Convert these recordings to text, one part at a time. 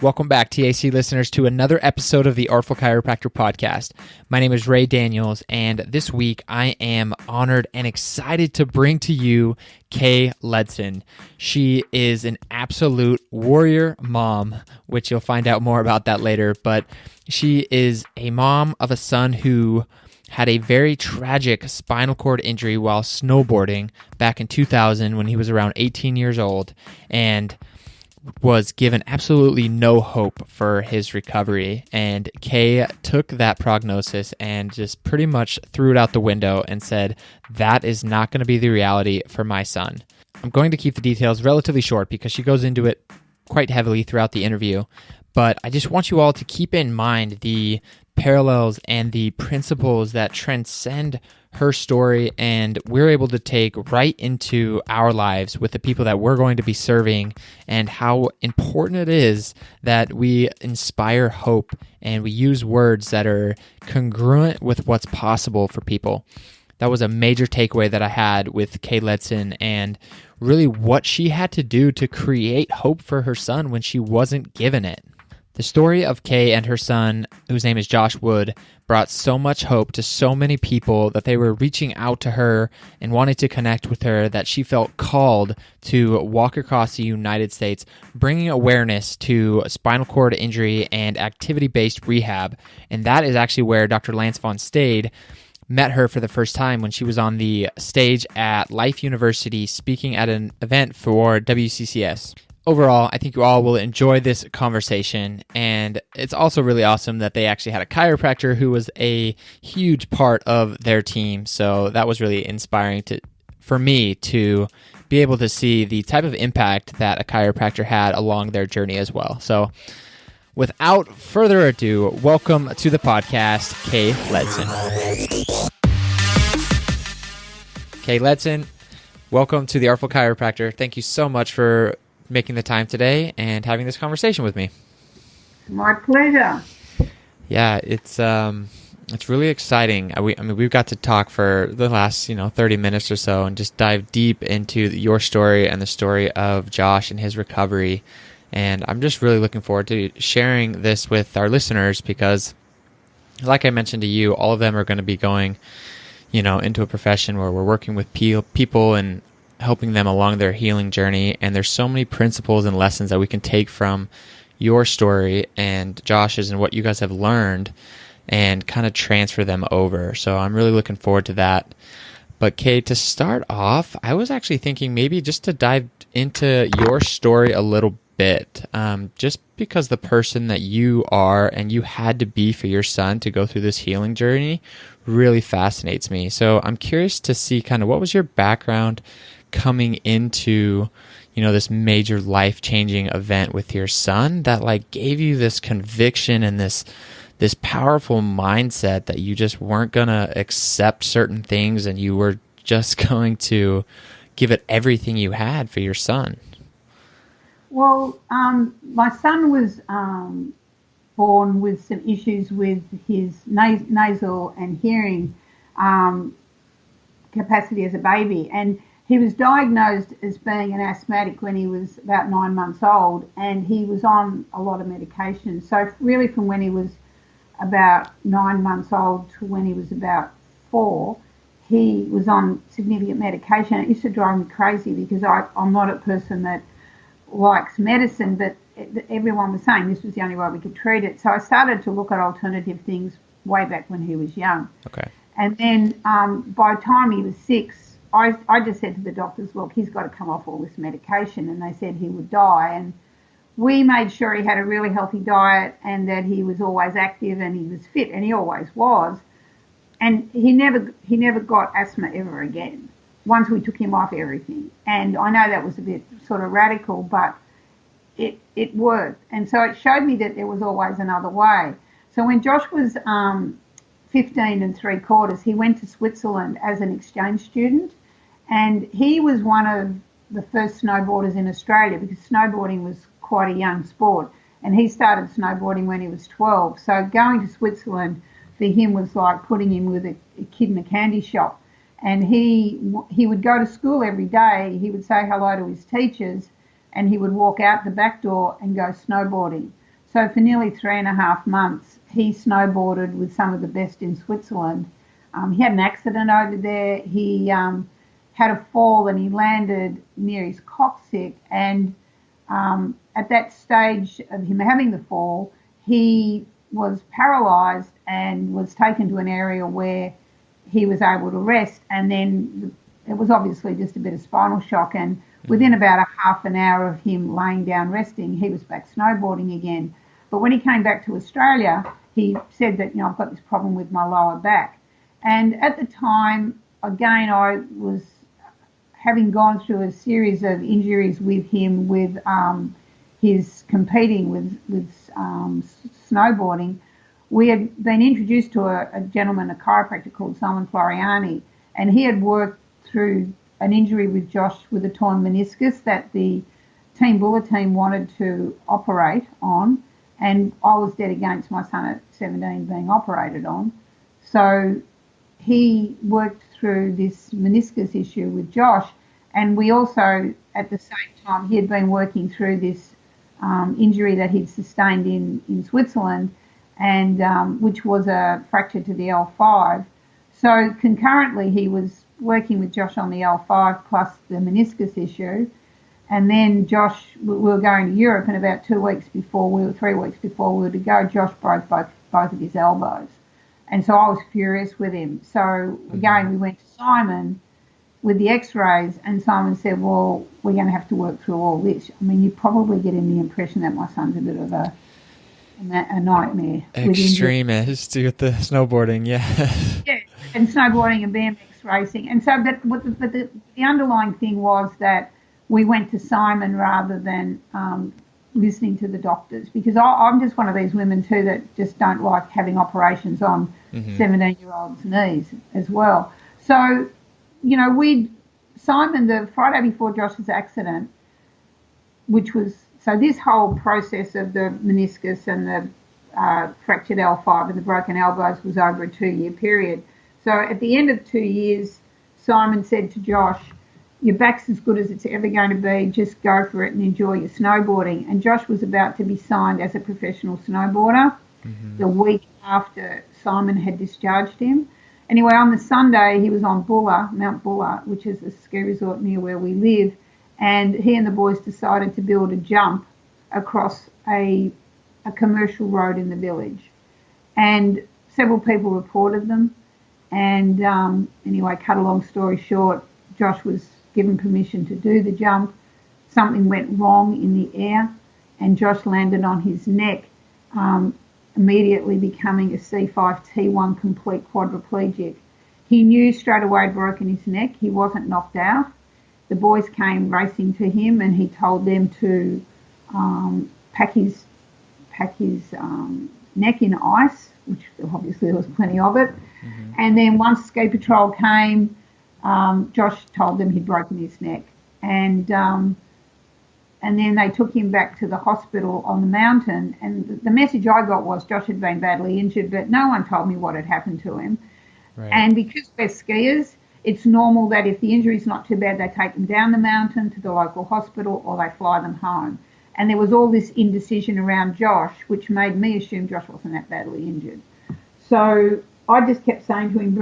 Welcome back, TAC listeners, to another episode of the Artful Chiropractor Podcast. My name is Ray Daniels, and this week I am honored and excited to bring to you Kay Ledson. She is an absolute warrior mom, which you'll find out more about that later, but she is a mom of a son who had a very tragic spinal cord injury while snowboarding back in 2000 when he was around 18 years old, and was given absolutely no hope for his recovery. And Kay took that prognosis and just pretty much threw it out the window and said, that is not going to be the reality for my son. I'm going to keep the details relatively short because she goes into it quite heavily throughout the interview, but I just want you all to keep in mind the parallels and the principles that transcend her story and we're able to take right into our lives with the people that we're going to be serving, and how important it is that we inspire hope and we use words that are congruent with what's possible for people. That was a major takeaway that I had with Kay Ledson, and really what she had to do to create hope for her son when she wasn't given it. The story of Kay and her son, whose name is Josh Wood, brought so much hope to so many people that they were reaching out to her and wanted to connect with her, that she felt called to walk across the United States, bringing awareness to spinal cord injury and activity-based rehab. And that is actually where Dr. Lance Von Stade met her for the first time when she was on the stage at Life University speaking at an event for WCCS. Overall, I think you all will enjoy this conversation, and it's also really awesome that they actually had a chiropractor who was a huge part of their team, so that was really inspiring for me to be able to see the type of impact that a chiropractor had along their journey as well. So without further ado, welcome to the podcast, Kay Ledson. Kay Ledson, welcome to the Artful Chiropractor. Thank you so much for making the time today and having this conversation with me. My pleasure. Yeah, it's really exciting. We've got to talk for the last 30 minutes or so and just dive deep into your story and the story of Josh and his recovery. And I'm just really looking forward to sharing this with our listeners because, like I mentioned to you, all of them are going to be going, into a profession where we're working with people and helping them along their healing journey. And there's so many principles and lessons that we can take from your story and Josh's and what you guys have learned and kind of transfer them over. So I'm really looking forward to that. But Kay, to start off, I was actually thinking maybe just to dive into your story a little bit, just because the person that you are and you had to be for your son to go through this healing journey really fascinates me. So I'm curious to see kind of what was your background coming into, this major life-changing event with your son that gave you this conviction and this powerful mindset that you just weren't going to accept certain things and you were just going to give it everything you had for your son. Well, my son was born with some issues with his nasal and hearing capacity as a baby, and he was diagnosed as being an asthmatic when he was about 9 months old, and he was on a lot of medication. So really from when he was about 9 months old to when he was about 4, he was on significant medication. It used to drive me crazy because I'm not a person that likes medicine, but everyone was saying this was the only way we could treat it. So I started to look at alternative things way back when he was young. Okay. And then by the time he was 6, I just said to the doctors, look, he's got to come off all this medication, and they said he would die. And we made sure he had a really healthy diet and that he was always active and he was fit, and he always was. And he never got asthma ever again once we took him off everything. And I know that was a bit sort of radical, but it worked. And so it showed me that there was always another way. So when Josh was 15 3/4, he went to Switzerland as an exchange student. And he was one of the first snowboarders in Australia because snowboarding was quite a young sport. And he started snowboarding when he was 12. So going to Switzerland for him was like putting him with a kid in a candy shop. And he would go to school every day. He would say hello to his teachers and he would walk out the back door and go snowboarding. So for nearly 3.5 months, he snowboarded with some of the best in Switzerland. He had an accident over there. He had a fall and he landed near his coccyx. And at that stage of him having the fall, he was paralysed and was taken to an area where he was able to rest. And then it was obviously just a bit of spinal shock. And within about a half an hour of him laying down resting, he was back snowboarding again. But when he came back to Australia, he said that, I've got this problem with my lower back. And at the time, again, I was having gone through a series of injuries with him with his competing with snowboarding. We had been introduced to a gentleman, a chiropractor called Simon Floriani, and he had worked through an injury with Josh with a torn meniscus that the Team Buller team wanted to operate on, and I was dead against my son at 17 being operated on. So he worked through this meniscus issue with Josh, and we also, at the same time, he had been working through this injury that he'd sustained in Switzerland, and which was a fracture to the L5. So concurrently, he was working with Josh on the L5 plus the meniscus issue. And then Josh, we were going to Europe, and about 3 weeks before we were to go, Josh broke both of his elbows. And so I was furious with him. So again, we went to Simon with the x-rays, and Simon said, well, we're going to have to work through all this. I mean, you're probably getting the impression that my son's a bit of a nightmare. Extremist with the snowboarding, yeah. Yeah, and snowboarding and BMX racing. And so, but the underlying thing was that we went to Simon rather than listening to the doctors, because I'm just one of these women too that just don't like having operations on 17-year-olds' knees as well. So, Simon, the Friday before Josh's accident, so this whole process of the meniscus and the fractured L5 and the broken elbows was over a 2-year period. So at the end of 2 years, Simon said to Josh, your back's as good as it's ever going to be, just go for it and enjoy your snowboarding. And Josh was about to be signed as a professional snowboarder the week after Simon had discharged him. Anyway, on the Sunday, he was on Mount Buller, which is a ski resort near where we live, and he and the boys decided to build a jump across a commercial road in the village. And several people reported them. And anyway, cut a long story short, Josh was given permission to do the jump. Something went wrong in the air, and Josh landed on his neck, immediately becoming a C5T1 complete quadriplegic. He knew straight away he'd broken his neck. He wasn't knocked out. The boys came racing to him, and he told them to pack his neck in ice, which obviously there was plenty of it. And then once ski patrol came, Josh told them he'd broken his neck, and then they took him back to the hospital on the mountain. And the message I got was Josh had been badly injured, but no one told me what had happened to him. Right. And because we're skiers, it's normal that if the injury's not too bad, they take them down the mountain to the local hospital or they fly them home. And there was all this indecision around Josh, which made me assume Josh wasn't that badly injured. So I just kept saying to him,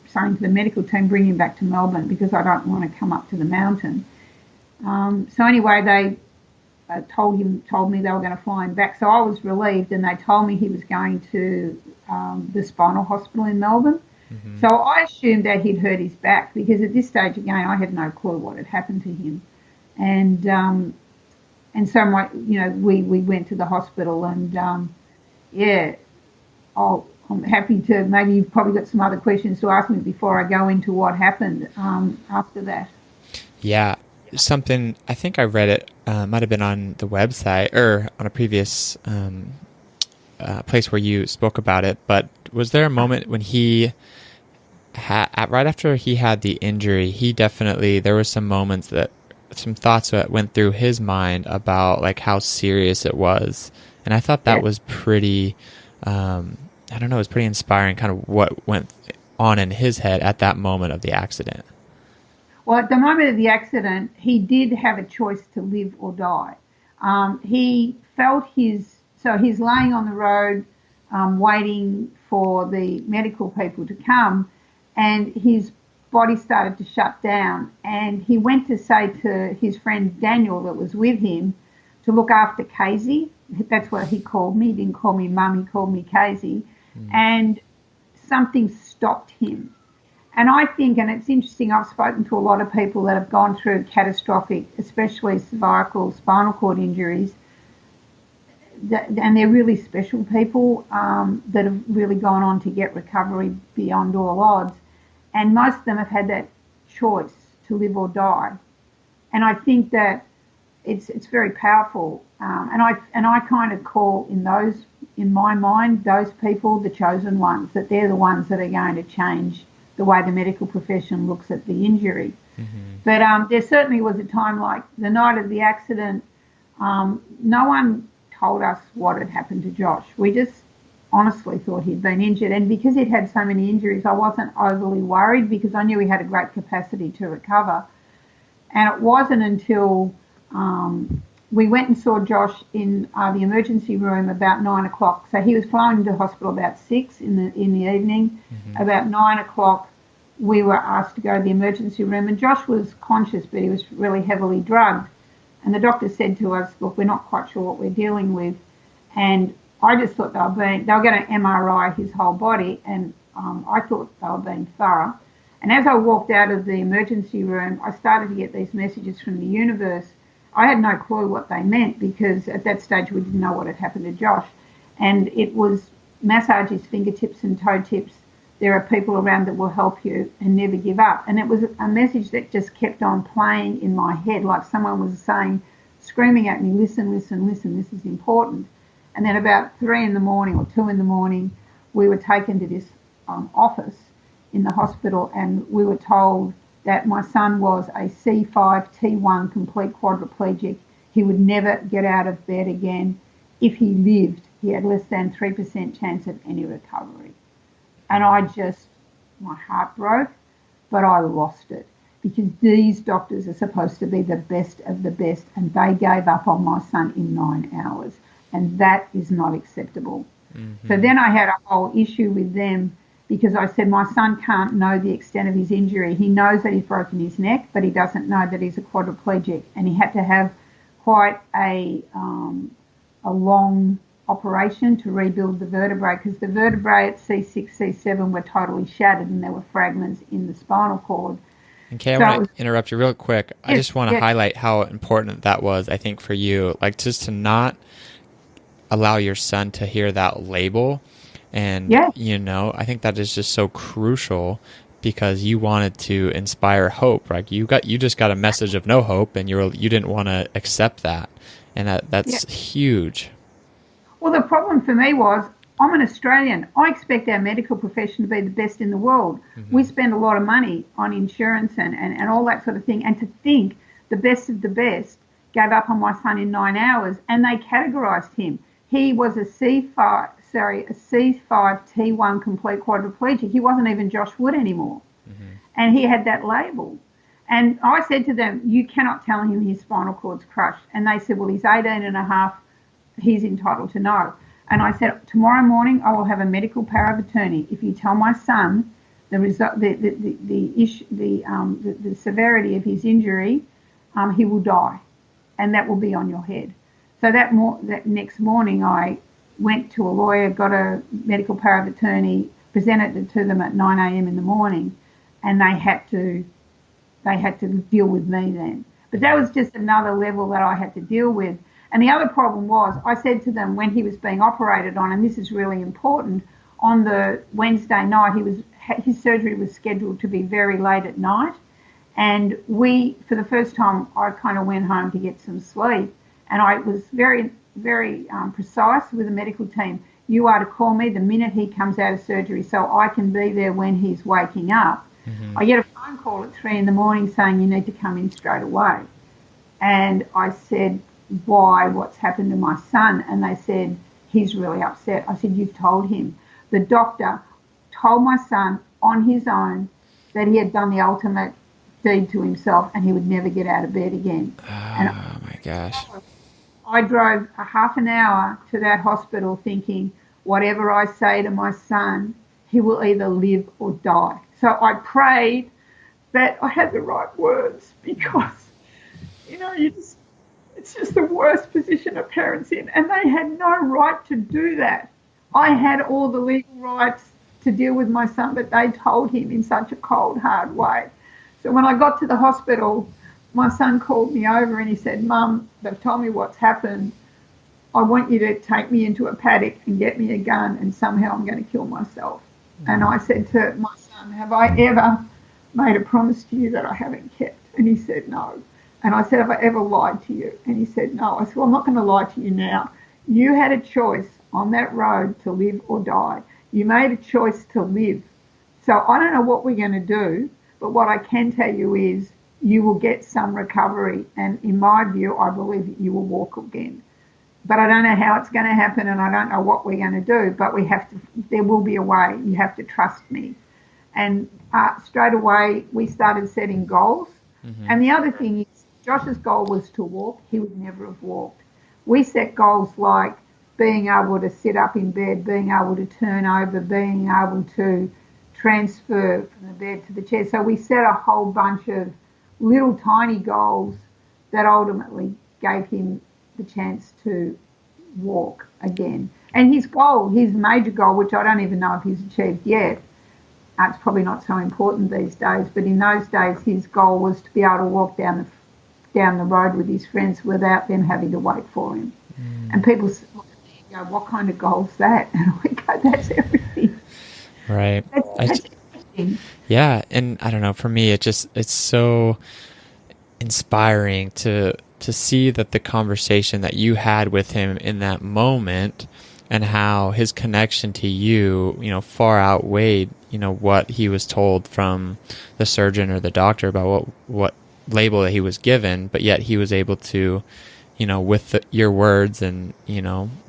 saying to the medical team, bring him back to Melbourne, because I don't want to come up to the mountain. So anyway, they told me they were going to fly him back. So I was relieved, and they told me he was going to the Spinal Hospital in Melbourne. So I assumed that he'd hurt his back, because at this stage, again, I had no clue what had happened to him. And so we went to the hospital, and I'm happy to, maybe you've probably got some other questions to ask me before I go into what happened after that. Yeah, something, I think I read it, might have been on the website or on a previous place where you spoke about it, but was there a moment when he right after he had the injury, there were some moments some thoughts that went through his mind about like how serious it was. And I thought that was pretty, it was pretty inspiring, kind of what went on in his head at that moment of the accident. Well, at the moment of the accident, he did have a choice to live or die. He felt his So he's laying on the road waiting for the medical people to come, and his body started to shut down. And he went to say to his friend Daniel that was with him to look after Casey. That's what he called me. He didn't call me Mum, he called me Casey. And something stopped him. And I think, and it's interesting, I've spoken to a lot of people that have gone through catastrophic, especially cervical, spinal cord injuries, and they're really special people that have really gone on to get recovery beyond all odds. And most of them have had that choice to live or die. And I think that it's very powerful. And I kind of call in my mind, those people the chosen ones, that they're the ones that are going to change the way the medical profession looks at the injury. But there certainly was a time, like the night of the accident, no one told us what had happened to Josh. We just honestly thought he'd been injured. And because he'd had so many injuries, I wasn't overly worried because I knew he had a great capacity to recover. And it wasn't until we went and saw Josh in the emergency room about 9 o'clock. So he was flown into hospital about 6 in the evening. About 9 o'clock, we were asked to go to the emergency room, and Josh was conscious, but he was really heavily drugged. And the doctor said to us, look, we're not quite sure what we're dealing with. And I just thought they were going to MRI his whole body, and I thought they were being thorough. And as I walked out of the emergency room, I started to get these messages from the universe. I had no clue what they meant because at that stage we didn't know what had happened to Josh. And it was massage his fingertips and toe tips. There are people around that will help you and never give up. And it was a message that just kept on playing in my head, like someone was saying, screaming at me, listen, listen, listen, this is important. And then about 3 in the morning or 2 in the morning, we were taken to this office in the hospital, and we were told that my son was a C5 T1 complete quadriplegic. He would never get out of bed again. If he lived, he had less than 3% chance of any recovery. And my heart broke, but I lost it because these doctors are supposed to be the best of the best, and they gave up on my son in 9 hours, and that is not acceptable. So then I had a whole issue with them because I said my son can't know the extent of his injury. He knows that he's broken his neck, but he doesn't know that he's a quadriplegic, and he had to have quite a long operation to rebuild the vertebrae because the vertebrae at C6, C7 were totally shattered and there were fragments in the spinal cord. Okay, I want to interrupt you real quick. Yes, I just want to highlight how important that was, I think, for you. Like, just to not allow your son to hear that label. And, you know, I think that is just so crucial because you wanted to inspire hope, right? You just got a message of no hope, and you didn't want to accept that. And that's huge. Well, the problem for me was I'm an Australian. I expect our medical profession to be the best in the world. We spend a lot of money on insurance and all that sort of thing. And to think the best of the best gave up on my son in 9 hours, and they categorised him. He was a C5 T1 complete quadriplegic. He wasn't even Josh Wood anymore. And he had that label. And I said to them, you cannot tell him his spinal cord's crushed. And they said, well, he's 18 and a half. He's entitled to know. And I said, tomorrow morning I will have a medical power of attorney. If you tell my son the severity of his injury, he will die, and that will be on your head. So that next morning I went to a lawyer, got a medical power of attorney, presented it to them at 9 a.m. in the morning, and they had to deal with me then. But that was just another level that I had to deal with. And the other problem was, I said to them when he was being operated on, and this is really important, on the Wednesday night, his surgery was scheduled to be very late at night. And for the first time, I kind of went home to get some sleep. And I was very, very precise with the medical team. You are to call me the minute he comes out of surgery so I can be there when he's waking up. I get a phone call at 3 in the morning saying you need to come in straight away. And I said, why, what's happened to my son? And they said, he's really upset. I said, you've told him. The doctor told my son on his own that he had done the ultimate deed to himself and he would never get out of bed again. Oh, my gosh. I drove a half an hour to that hospital thinking, whatever I say to my son, he will either live or die. So I prayed that I had the right words because, it's just the worst position a parent's in. And they had no right to do that. I had all the legal rights to deal with my son, but they told him in such a cold, hard way. So when I got to the hospital, my son called me over and he said, Mum, they've told me what's happened. I want you to take me into a paddock and get me a gun and somehow I'm going to kill myself. And I said to my son, have I ever made a promise to you that I haven't kept? And he said, no. And I said, have I ever lied to you? And he said, no. I said, well, I'm not going to lie to you now. You had a choice on that road to live or die. You made a choice to live. So I don't know what we're going to do, but what I can tell you is you will get some recovery. And in my view, I believe that you will walk again. But I don't know how it's going to happen and I don't know what we're going to do, but there will be a way. You have to trust me. And straight away, we started setting goals. Mm-hmm. And the other thing is, Josh's goal was to walk. He would never have walked. We set goals like being able to sit up in bed, being able to turn over, being able to transfer from the bed to the chair. So we set a whole bunch of little tiny goals that ultimately gave him the chance to walk again. And his major goal, which I don't even know if he's achieved yet, it's probably not so important these days, but in those days his goal was to be able to walk down the road with his friends without them having to wait for him. And people look at me and go, what kind of goal's that? And I go, that's everything. Right. That's everything. Yeah, and I don't know, for me it's so inspiring to see that the conversation that you had with him in that moment and how his connection to you, far outweighed, what he was told from the surgeon or the doctor about what label that he was given, but yet he was able to, with your words and,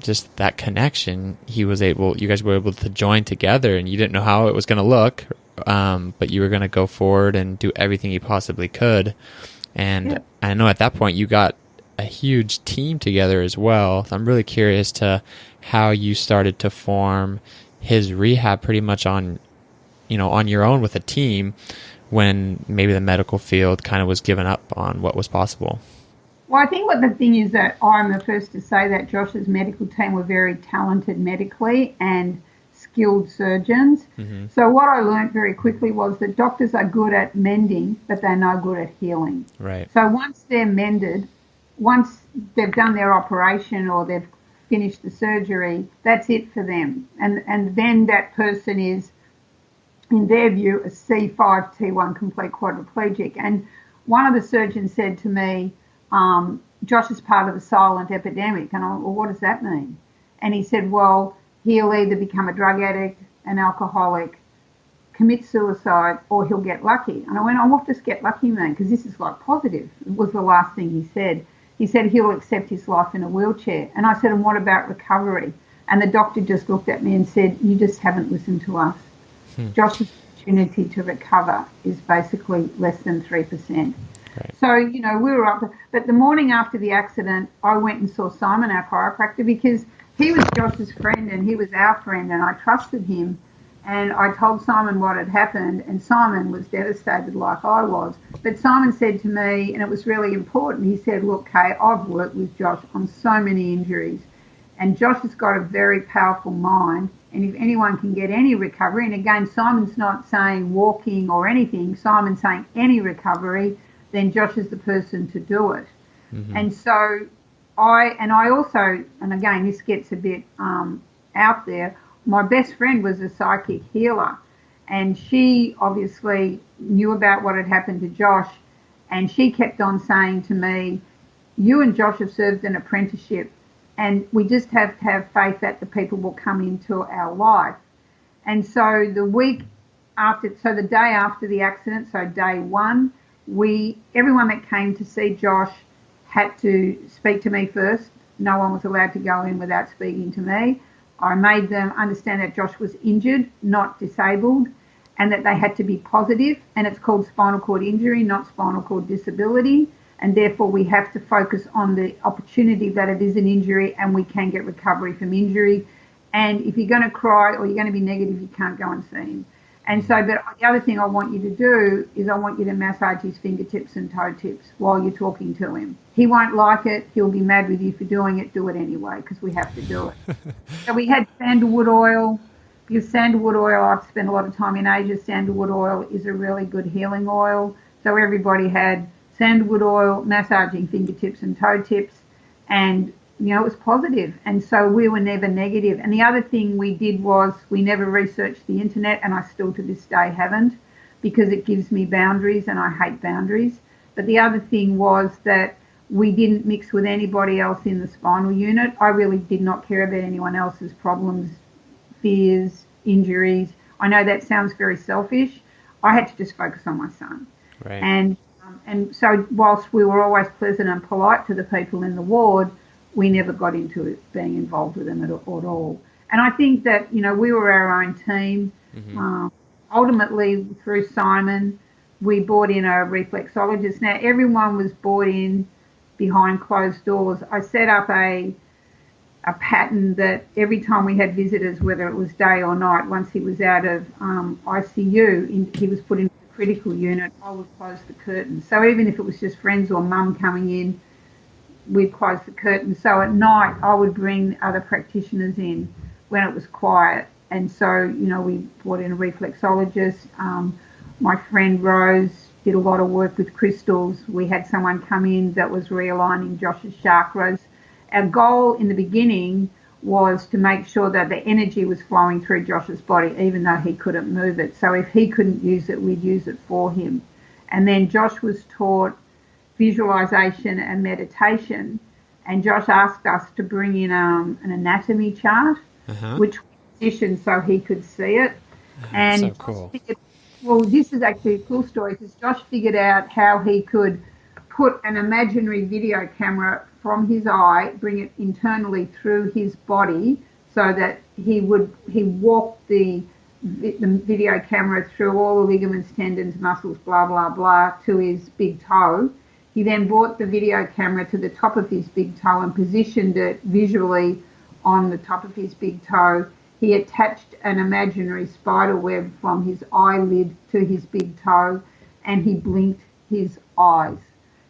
just that connection, you guys were able to join together and you didn't know how it was going to look, but you were going to go forward and do everything you possibly could. And yeah. I know at that point you got a huge team together as well. So I'm really curious to how you started to form his rehab pretty much on your own with a team when maybe the medical field kind of was given up on what was possible. Well, I think what the thing is that I'm the first to say that Josh's medical team were very talented medically and skilled surgeons. Mm-hmm. So what I learned very quickly was that doctors are good at mending, but they're no good at healing. Right. So once they're mended, once they've done their operation or they've finished the surgery, that's it for them. And then that person is, in their view, a C5 T1 complete quadriplegic. And one of the surgeons said to me, Josh is part of the silent epidemic. And I went, well, what does that mean? And he said, well, he'll either become a drug addict, an alcoholic, commit suicide, or he'll get lucky. And I went, oh, what does get lucky mean? Because this is like positive. It was the last thing he said. He said he'll accept his life in a wheelchair. And I said, and what about recovery? And the doctor just looked at me and said, you just haven't listened to us. Josh's opportunity to recover is basically less than 3%. Right. So, we were up. But the morning after the accident, I went and saw Simon, our chiropractor, because he was Josh's friend and he was our friend and I trusted him. And I told Simon what had happened and Simon was devastated like I was. But Simon said to me, and it was really important, he said, look, Kay, I've worked with Josh on so many injuries and Josh has got a very powerful mind. And if anyone can get any recovery, and again, Simon's not saying walking or anything, Simon's saying any recovery, then Josh is the person to do it. Mm-hmm. And so I also, and again, this gets a bit out there, my best friend was a psychic healer and she obviously knew about what had happened to Josh and she kept on saying to me, you and Josh have served an apprenticeship and we just have to have faith that the people will come into our life. And so the day after the accident, so day one, everyone that came to see Josh had to speak to me first. No one was allowed to go in without speaking to me. I made them understand that Josh was injured, not disabled, and that they had to be positive, and it's called spinal cord injury, not spinal cord disability. and therefore we have to focus on the opportunity that it is an injury and we can get recovery from injury. And if you're going to cry or you're going to be negative, you can't go and see him. And so, but the other thing I want you to do is I want you to massage his fingertips and toe tips while you're talking to him. He won't like it. He'll be mad with you for doing it. Do it anyway, because we have to do it. So we had sandalwood oil, because sandalwood oil, I've spent a lot of time in Asia. Sandalwood oil is a really good healing oil. So everybody had sandalwood oil, massaging fingertips and toe tips, and it was positive. And so we were never negative. And the other thing we did was we never researched the internet, and I still to this day haven't, because it gives me boundaries and I hate boundaries. But the other thing was that we didn't mix with anybody else in the spinal unit. I really did not care about anyone else's problems, fears, injuries. I know that sounds very selfish. I had to just focus on my son. Right. And so whilst we were always pleasant and polite to the people in the ward, we never got into it being involved with them at all. And I think that, we were our own team. Mm-hmm. Ultimately, through Simon, we brought in a reflexologist. Now, everyone was brought in behind closed doors. I set up a pattern that every time we had visitors, whether it was day or night, once he was out of ICU, he was put into the critical unit, I would close the curtain. So even if it was just friends or mum coming in, we'd close the curtain. So at night, I would bring other practitioners in when it was quiet. And so, we brought in a reflexologist. My friend Rose did a lot of work with crystals. We had someone come in that was realigning Josh's chakras. Our goal in the beginning was to make sure that the energy was flowing through Josh's body, even though he couldn't move it. So if he couldn't use it, we'd use it for him. And then Josh was taught visualization and meditation, and Josh asked us to bring in an anatomy chart, which we positioned so he could see it. And so cool. This is actually a cool story, because Josh figured out how he could put an imaginary video camera from his eye, bring it internally through his body, so that he walked the video camera through all the ligaments, tendons, muscles, blah, blah, blah, to his big toe. He then brought the video camera to the top of his big toe and positioned it visually on the top of his big toe. He attached an imaginary spider web from his eyelid to his big toe, and he blinked his eyes.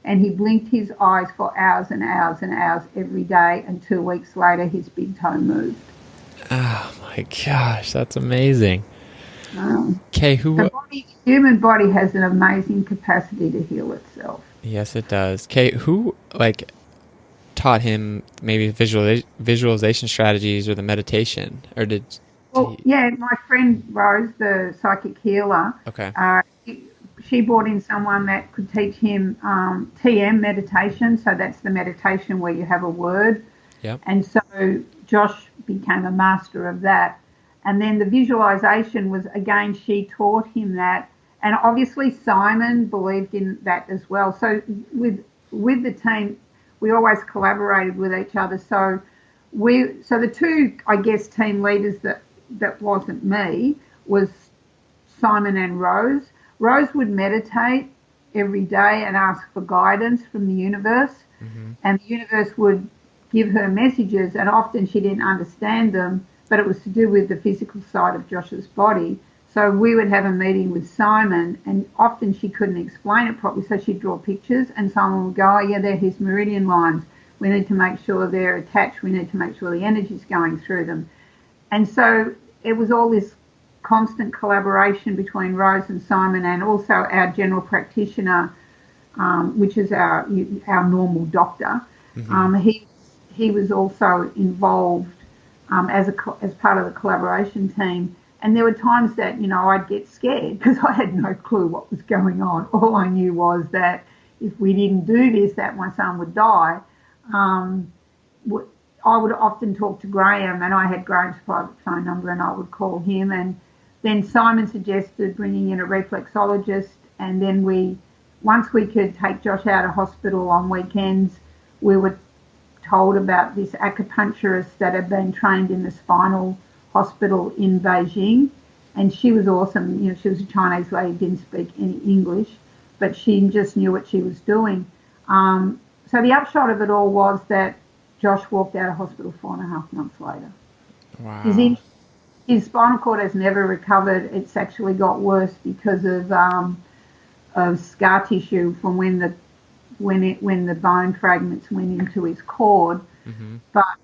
And he blinked his eyes for hours and hours and hours every day, and 2 weeks later his big toe moved. Oh my gosh, that's amazing. Okay, the human body has an amazing capacity to heal itself. Yes, it does. Okay, who taught him maybe visualization strategies or the meditation, or did? My friend Rose, the psychic healer. Okay. She brought in someone that could teach him TM meditation. So that's the meditation where you have a word. Yep. And so Josh became a master of that. And then the visualization was, again, she taught him that. And obviously Simon believed in that as well. So with the team, we always collaborated with each other. So the two, I guess, team leaders that wasn't me was Simon and Rose. Rose would meditate every day and ask for guidance from the universe. Mm-hmm. And the universe would give her messages, and often she didn't understand them, but it was to do with the physical side of Josh's body. So we would have a meeting with Simon, and often she couldn't explain it properly, so she'd draw pictures, and Simon would go, they're his meridian lines. We need to make sure they're attached. We need to make sure the energy's going through them. And so it was all this constant collaboration between Rose and Simon, and also our general practitioner, which is our normal doctor. Mm-hmm. He was also involved as part of the collaboration team. And there were times that, I'd get scared because I had no clue what was going on. All I knew was that if we didn't do this, that my son would die. I would often talk to Graham, and I had Graham's private phone number, and I would call him. And then Simon suggested bringing in a reflexologist, and then once we could take Josh out of hospital on weekends, we were told about this acupuncturist that had been trained in the spinal hospital in Beijing, and she was awesome. She was a Chinese lady, didn't speak any English, but she just knew what she was doing. So the upshot of it all was that Josh walked out of hospital 4.5 months later. Wow. His spinal cord has never recovered. It's actually got worse because of scar tissue from when the bone fragments went into his cord. Mm-hmm. But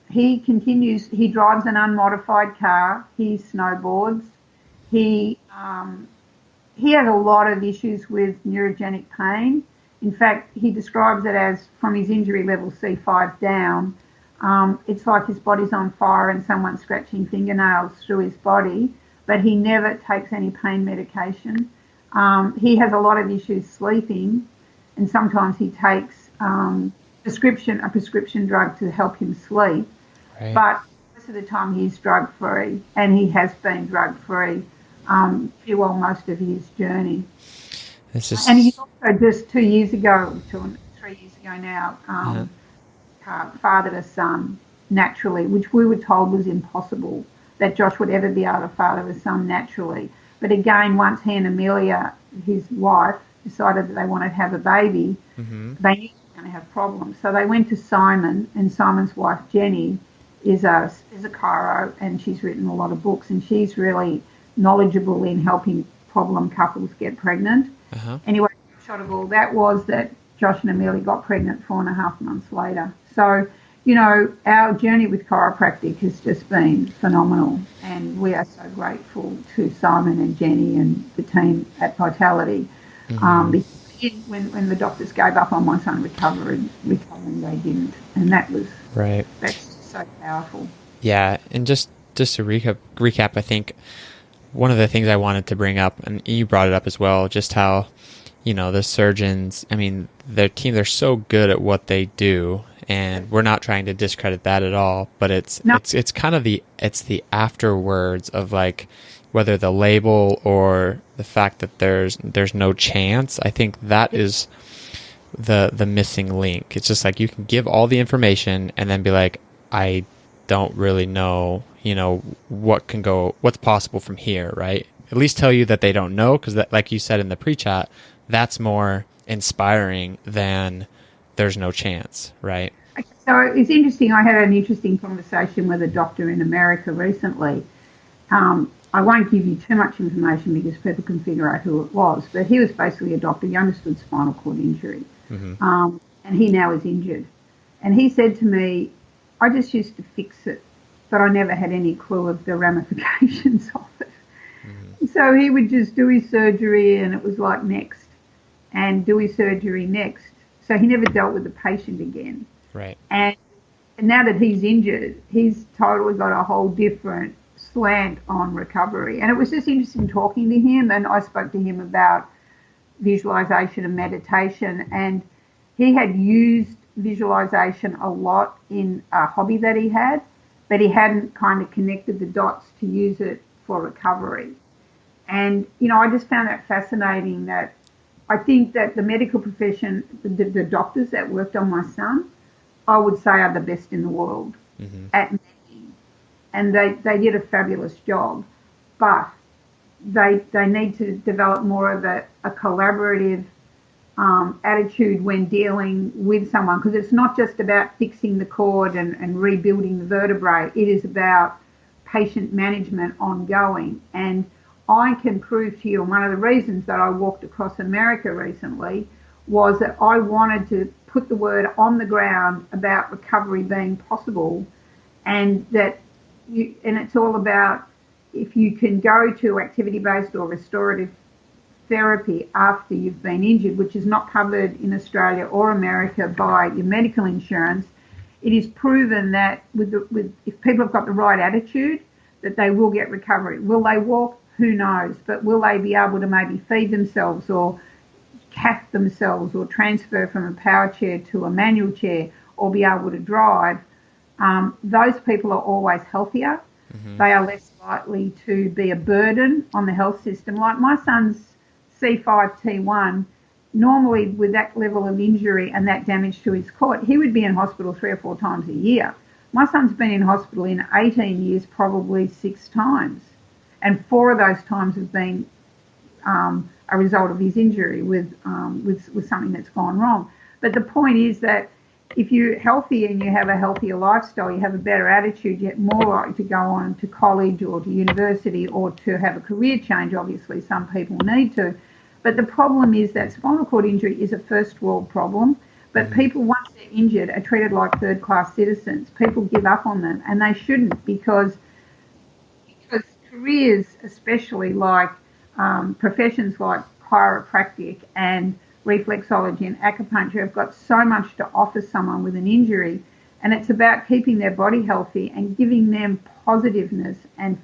he continues. He drives an unmodified car. He snowboards. He has a lot of issues with neurogenic pain. In fact, he describes it as from his injury level C5 down. It's like his body's on fire and someone's scratching fingernails through his body, but he never takes any pain medication. He has a lot of issues sleeping, and sometimes he takes a prescription drug to help him sleep. Right. But most of the time he's drug-free, and he has been drug-free through most of his journey. And he also just 3 years ago now, fathered a son naturally, which we were told was impossible, that Josh would ever be able to father a son naturally. But again, once he and Amelia, his wife, decided that they wanted to have a baby, mm-hmm. they knew they were going to have problems. So they went to Simon, and Simon's wife, Jenny, is a chiro, and she's written a lot of books, and she's really knowledgeable in helping problem couples get pregnant. Uh-huh. Anyway, the shot of all that was that Josh and Amelia got pregnant 4.5 months later. So, our journey with chiropractic has just been phenomenal, and we are so grateful to Simon and Jenny and the team at Vitality. Mm-hmm. Because when the doctors gave up on my son recovering, they didn't, and that's so powerful. Yeah, and just to recap, I think one of the things I wanted to bring up, and you brought it up as well, just how, the surgeons, their team, they're so good at what they do, and we're not trying to discredit that at all, but it's kind of the afterwards of like, whether the label or the fact that there's no chance. I think that is the missing link. It's just like, you can give all the information and then be like, I don't really know, what's possible from here, right? At least tell you that they don't know, because that, like you said in the pre-chat, that's more inspiring than there's no chance, right? So it's interesting. I had an interesting conversation with a doctor in America recently. I won't give you too much information because people can figure out who it was, but he was basically a doctor. He understood spinal cord injury, mm-hmm. And he now is injured. And he said to me, I just used to fix it, but I never had any clue of the ramifications of it. Mm-hmm. So he would just do his surgery, and it was like next, and do his surgery next. So he never dealt with the patient again. Right. And now that he's injured, he's totally got a whole different slant on recovery. And it was just interesting talking to him, and I spoke to him about visualization and meditation, and he had used visualization a lot in a hobby that he had, but he hadn't kind of connected the dots to use it for recovery. And, I just found that fascinating, that I think that the medical profession, the doctors that worked on my son, I would say are the best in the world mm-hmm. at medicine. And they did a fabulous job, but they need to develop more of a collaborative attitude when dealing with someone, because it's not just about fixing the cord and rebuilding the vertebrae. It is about patient management ongoing. And I can prove to you, and one of the reasons that I walked across America recently was that I wanted to put the word on the ground about recovery being possible, and it's all about, if you can go to activity-based or restorative therapy after you've been injured, which is not covered in Australia or America by your medical insurance, it is proven that if people have got the right attitude, that they will get recovery. Will they walk? Who knows? But will they be able to maybe feed themselves or cath themselves or transfer from a power chair to a manual chair or be able to drive? Those people are always healthier. Mm-hmm. They are less likely to be a burden on the health system. Like my son's C5T1, normally with that level of injury and that damage to his cord, he would be in hospital 3 or 4 times a year. My son's been in hospital in 18 years, probably 6 times. And 4 of those times have been a result of his injury with something that's gone wrong. But the point is that if you're healthy and you have a healthier lifestyle, you have a better attitude, you're more likely to go on to college or to university or to have a career change. Obviously, some people need to. But the problem is that spinal cord injury is a first world problem. But people, once they're injured, are treated like third-class citizens. People give up on them, and they shouldn't, because careers, especially like professions like chiropractic and reflexology and acupuncture, have got so much to offer someone with an injury, and it's about keeping their body healthy and giving them positiveness and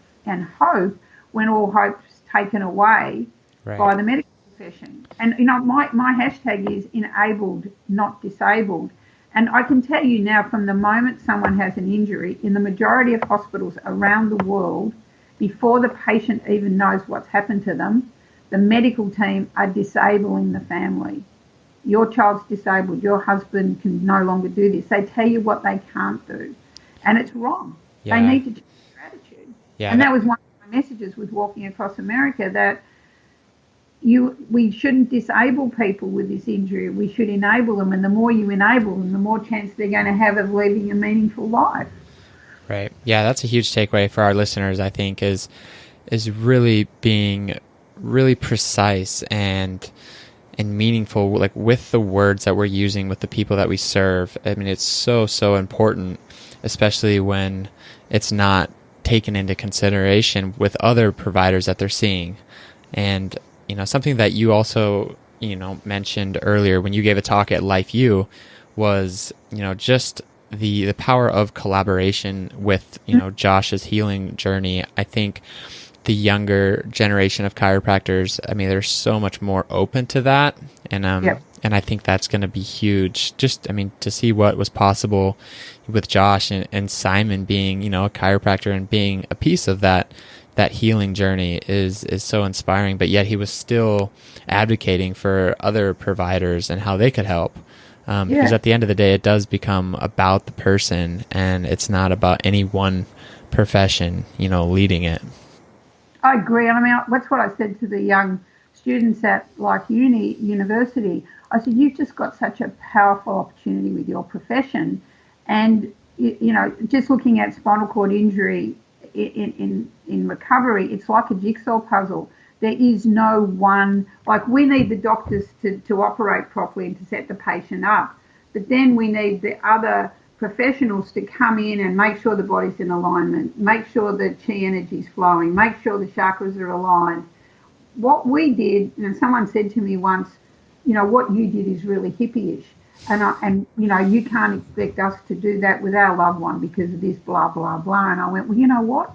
hope when all hope's taken away by the medical profession. And my hashtag is enabled, not disabled. And I can tell you now, from the moment someone has an injury, in the majority of hospitals around the world, before the patient even knows what's happened to them, the medical team are disabling the family. Your child's disabled. Your husband can no longer do this. They tell you what they can't do. And it's wrong. They need to change their attitude. And that was one of my messages with Walking Across America, that we shouldn't disable people with this injury. We should enable them. And the more you enable them, the more chance they're going to have of leading a meaningful life. Right. Yeah, that's a huge takeaway for our listeners, I think, is really being really precise and meaningful, like with the words that we're using with the people that we serve. I mean, it's so important, especially when it's not taken into consideration with other providers that they're seeing. And something that you also mentioned earlier when you gave a talk at Life U was just the power of collaboration with Josh's healing journey. I think the younger generation of chiropractors, I mean, they're so much more open to that. And and I think that's going to be huge. Just, I mean, to see what was possible with Josh and Simon being, a chiropractor and being a piece of that healing journey is so inspiring. But yet he was still advocating for other providers and how they could help. Because at the end of the day, it does become about the person, and it's not about any one profession, leading it. I agree. I mean, that's what I said to the young students at university. I said, you've just got such a powerful opportunity with your profession. And, just looking at spinal cord injury in recovery, it's like a jigsaw puzzle. There is no one, like we need the doctors to operate properly and to set the patient up. But then we need the other professionals to come in and make sure the body's in alignment, make sure the chi energy's flowing, make sure the chakras are aligned. What we did, someone said to me once, what you did is really hippie-ish. And you can't expect us to do that with our loved one because of this blah, blah, blah. And I went, well, you know what?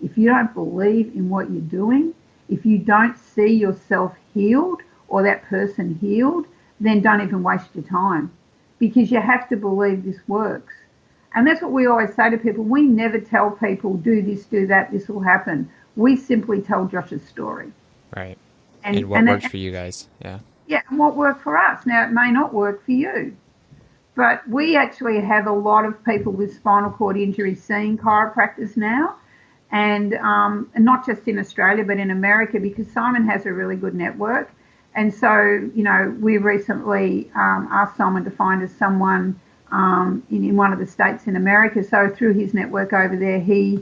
If you don't believe in what you're doing, if you don't see yourself healed or that person healed, then don't even waste your time, because you have to believe this works. And that's what we always say to people. We never tell people, do this, do that, this will happen. We simply tell Josh's story. Right. And what works for you guys. Yeah. Yeah, and what worked for us. Now, it may not work for you, but we actually have a lot of people with spinal cord injury seeing chiropractors now. And not just in Australia, but in America, because Simon has a really good network. And so, we recently asked Simon to find us someone in one of the states in America. So through his network over there, he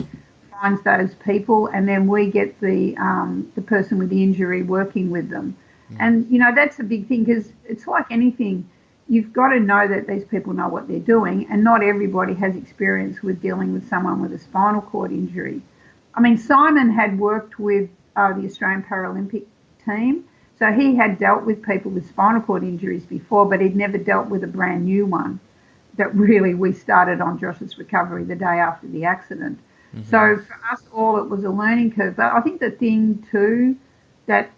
finds those people, and then we get the person with the injury working with them. And, that's a big thing, because it's like anything. You've got to know that these people know what they're doing, and not everybody has experience with dealing with someone with a spinal cord injury. I mean, Simon had worked with the Australian Paralympic team, so he had dealt with people with spinal cord injuries before, but he'd never dealt with a brand new one that really we started on Josh's recovery the day after the accident. Mm-hmm. So for us all, it was a learning curve. But I think the thing too that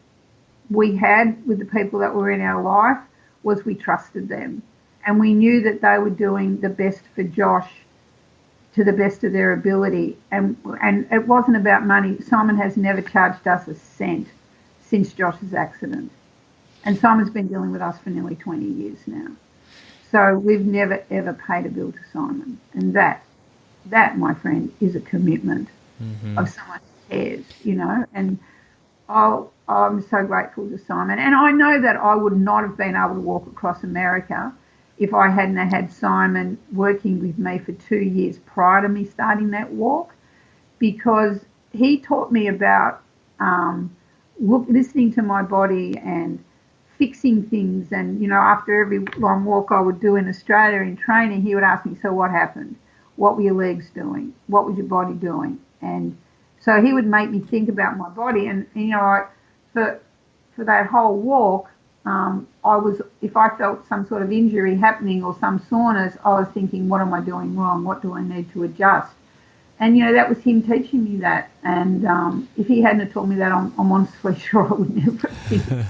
we had with the people that were in our life was we trusted them, and we knew that they were doing the best for Josh to the best of their ability. And it wasn't about money. Simon has never charged us a cent since Josh's accident. And Simon's been dealing with us for nearly 20 years now. So we've never, ever paid a bill to Simon. And that, my friend, is a commitment of someone who cares, And I'm so grateful to Simon. And I know that I would not have been able to walk across America if I hadn't had Simon working with me for 2 years prior to me starting that walk, because he taught me about listening to my body and fixing things. And, after every long walk I would do in Australia in training, he would ask me, so what happened? What were your legs doing? What was your body doing? And so he would make me think about my body. And for that whole walk, if I felt some sort of injury happening or some soreness, I was thinking, what am I doing wrong? What do I need to adjust? And, that was him teaching me that. And if he hadn't have taught me that, I'm honestly sure I would never have been.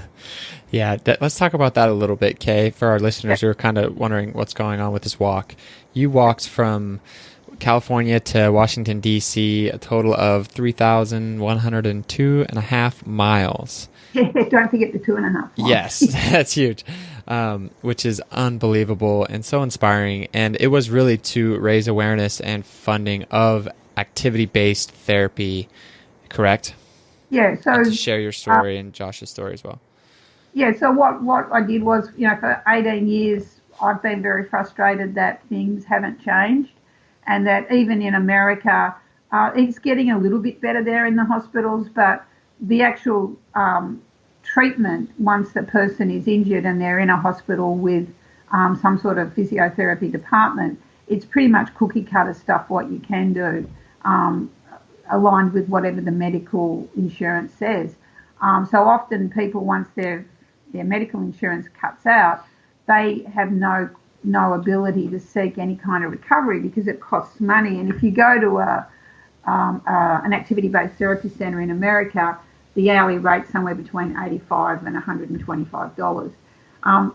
Yeah, let's talk about that a little bit, Kay, for our listeners who are kind of wondering what's going on with this walk. You walked from California to Washington, D.C., a total of 3,102.5 miles. Yeah, don't forget the 2.5 miles. Yes, that's huge, which is unbelievable and so inspiring. And it was really to raise awareness and funding of activity-based therapy, correct? Yeah. So and to share your story and Josh's story as well. Yeah, so what I did was, for 18 years, I've been very frustrated that things haven't changed, and that even in America, it's getting a little bit better there in the hospitals, but the actual treatment, once the person is injured and they're in a hospital with some sort of physiotherapy department, it's pretty much cookie cutter stuff what you can do, aligned with whatever the medical insurance says. So often people, once their medical insurance cuts out, they have no ability to seek any kind of recovery because it costs money. And if you go to an activity-based therapy centre in America, the hourly rate's somewhere between $85 and $125.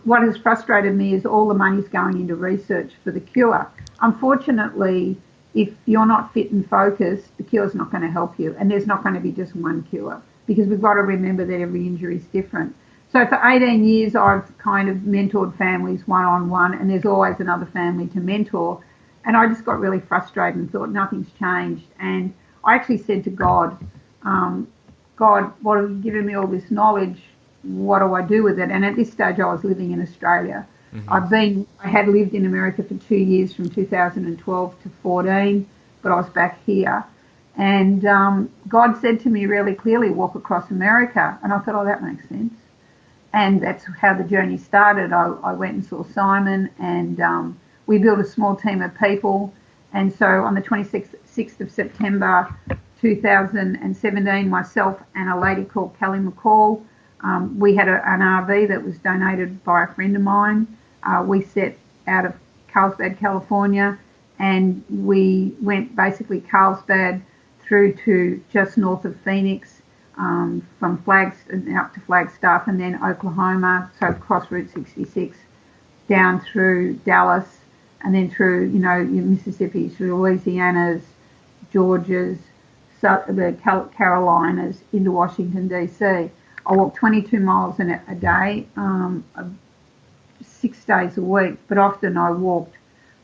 What has frustrated me is all the money's going into research for the cure. Unfortunately, if you're not fit and focused, the cure's not going to help you, and there's not going to be just one cure, because we've got to remember that every injury is different. So for 18 years, I've kind of mentored families one-on-one, and there's always another family to mentor. And I just got really frustrated and thought nothing's changed. And I actually said to God, God, what have you given me all this knowledge? What do I do with it? And at this stage, I was living in Australia. Mm-hmm. I had lived in America for 2 years, from 2012 to 14, but I was back here. And God said to me really clearly, walk across America. And I thought, oh, that makes sense. And that's how the journey started. I went and saw Simon, and we built a small team of people. And so on the 26th of September 2017, myself and a lady called Kelly McCall, we had an RV that was donated by a friend of mine. We set out of Carlsbad, California, and we went basically Carlsbad through to just north of Phoenix, from out to Flagstaff, and then Oklahoma, so across Route 66, down through Dallas, and then through, your Mississippi, through Louisiana's, Georgia's, the Carolinas, into Washington, D.C. I walked 22 miles a day, 6 days a week, but often I walked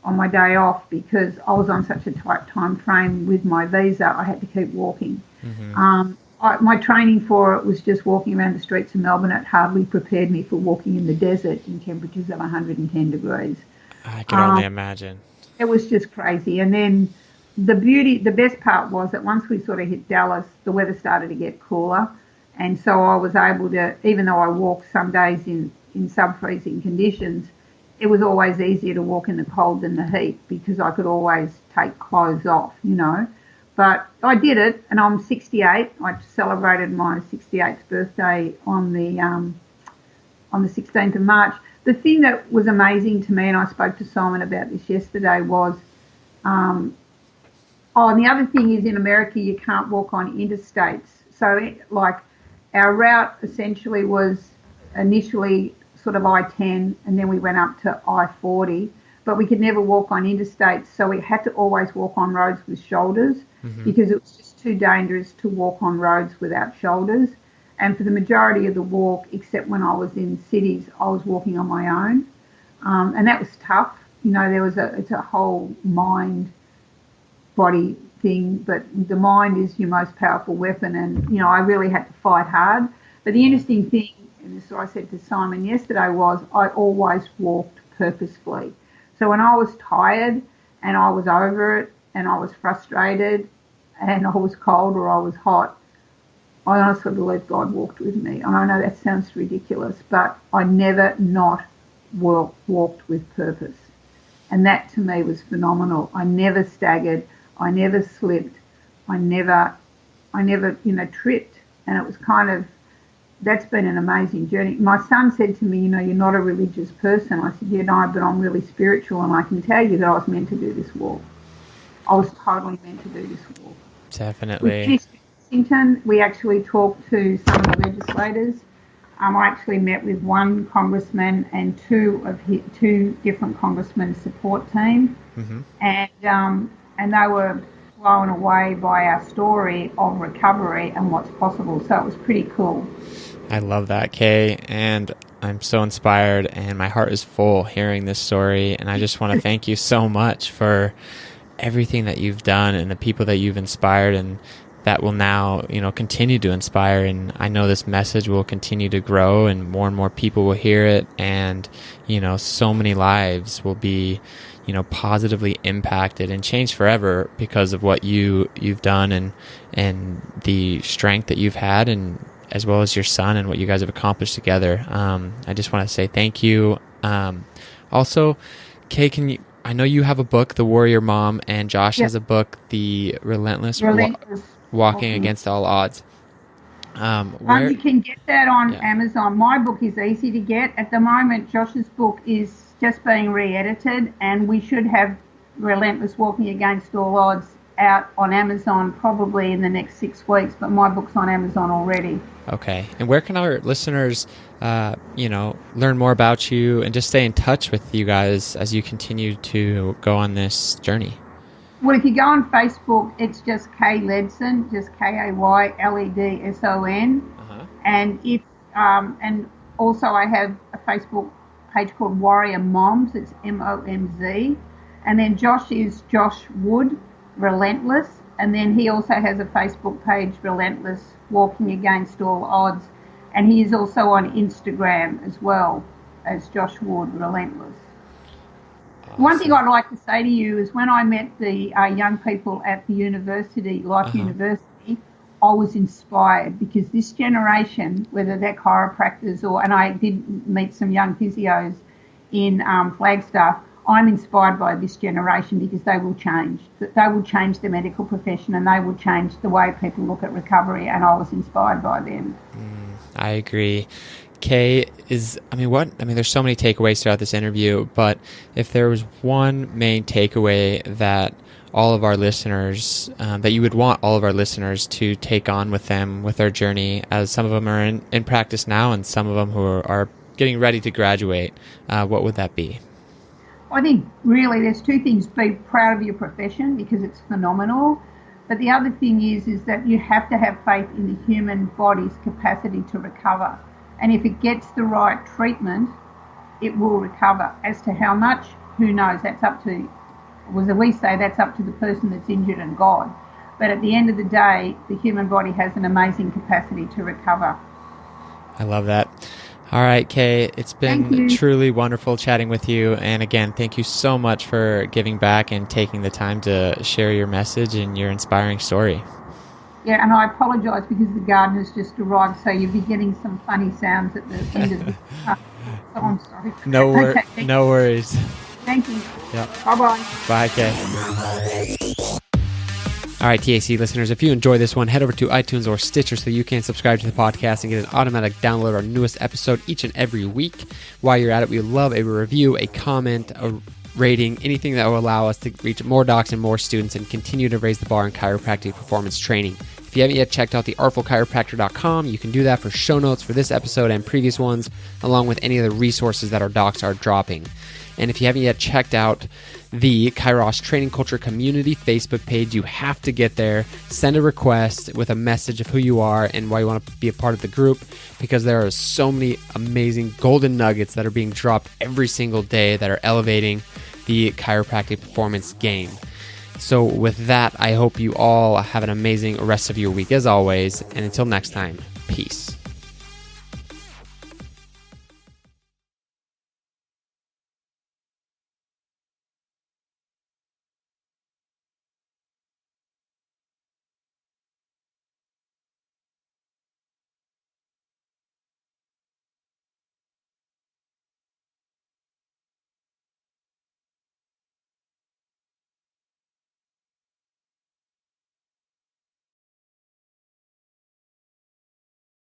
on my day off because I was on such a tight time frame with my visa. I had to keep walking. Mm-hmm. My training for it was just walking around the streets of Melbourne. It hardly prepared me for walking in the desert in temperatures of 110 degrees. I can only imagine. It was just crazy. And then the best part was that once we sort of hit Dallas, the weather started to get cooler. And so I was able to, even though I walked some days in sub-freezing conditions, it was always easier to walk in the cold than the heat because I could always take clothes off, But I did it, and I'm 68. I celebrated my 68th birthday on the 16th of March. The thing that was amazing to me, and I spoke to Simon about this yesterday, was, and the other thing is in America you can't walk on interstates. So, our route essentially was initially sort of I-10, and then we went up to I-40, but we could never walk on interstates, so we had to always walk on roads with shoulders. Mm-hmm. Because it was just too dangerous to walk on roads without shoulders. And for the majority of the walk, except when I was in cities, I was walking on my own. And that was tough. It's a whole mind-body thing, but the mind is your most powerful weapon. And, you know, I really had to fight hard. But the interesting thing, and this is what I said to Simon yesterday, was I always walked purposefully. So when I was tired and I was over it and I was frustrated and I was cold or I was hot, I honestly believe God walked with me. And I know that sounds ridiculous, but I never not walked with purpose. And that to me was phenomenal. I never staggered. I never slipped. I never, tripped. And it was kind of, that's been an amazing journey. My son said to me, you know, you're not a religious person. I said, yeah, no, but I'm really spiritual, and I can tell you that I was meant to do this walk. I was totally meant to do this walk. Definitely. Washington, we actually talked to some of the legislators. I actually met with one congressman and two different congressmen's support team, and they were blown away by our story of recovery and what's possible. So it was pretty cool. I love that, Kay, and I'm so inspired, and my heart is full hearing this story. And I just want to thank you so much for everything that you've done and the people that you've inspired, and that will now, you know, continue to inspire. And I know this message will continue to grow, and more people will hear it, and, you know, so many lives will be, you know, positively impacted and changed forever because of what you've done and the strength that you've had, and as well as your son and what you guys have accomplished together. I just want to say thank you. Also, Kay, I know you have a book, The Warrior Mom, and Josh has a book, The Relentless. Walking Against All Odds. You can get that on Amazon. My book is easy to get. At the moment, Josh's book is just being re-edited, and we should have Relentless Walking Against All Odds out on Amazon probably in the next 6 weeks, but my book's on Amazon already. Okay. And where can our listeners, learn more about you and just stay in touch with you guys as you continue to go on this journey? Well, if you go on Facebook, it's just Kay Ledson, just KayLedson. And also I have a Facebook page called Warrior Moms. It's MOMZ. And then Josh is Josh Wood, Relentless. And then he also has a Facebook page, Relentless, Walking Against All Odds. And he is also on Instagram as well as Josh Wood, Relentless. Awesome. One thing I'd like to say to you is when I met the young people at the university, University, I was inspired because this generation, whether they're chiropractors and I did meet some young physios in Flagstaff, I'm inspired by this generation because they will change. They will change the medical profession, and they will change the way people look at recovery, and I was inspired by them. I agree. Kay, there's so many takeaways throughout this interview, but if there was one main takeaway that all of our listeners, that you would want all of our listeners to take on with them with their journey, as some of them are in practice now and some of them who are getting ready to graduate, what would that be? I think really there's two things. Be proud of your profession because it's phenomenal. But the other thing is that you have to have faith in the human body's capacity to recover. And if it gets the right treatment, it will recover. As to how much, who knows? That's up to, as we say, that's up to the person that's injured and God. But at the end of the day, the human body has an amazing capacity to recover. I love that. All right, Kay, it's been truly wonderful chatting with you. And again, thank you so much for giving back and taking the time to share your message and your inspiring story. Yeah, and I apologise because the gardener's just arrived, so you'll be getting some funny sounds at the end of this. So I'm sorry. No worries. Thank you. Yep. Bye-bye. Bye, Kay. All right, TAC listeners, if you enjoy this one, head over to iTunes or Stitcher so you can subscribe to the podcast and get an automatic download of our newest episode each and every week. While you're at it, we would love a review, a comment, a rating, anything that will allow us to reach more docs and more students and continue to raise the bar in chiropractic performance training. If you haven't yet checked out the artfulchiropractor.com, you can do that for show notes for this episode and previous ones, along with any of the resources that our docs are dropping. And if you haven't yet checked out the Kairos Training Culture Community Facebook page, you have to get there, send a request with a message of who you are and why you want to be a part of the group, because there are so many amazing golden nuggets that are being dropped every single day that are elevating the chiropractic performance game. So with that, I hope you all have an amazing rest of your week as always. And until next time, peace.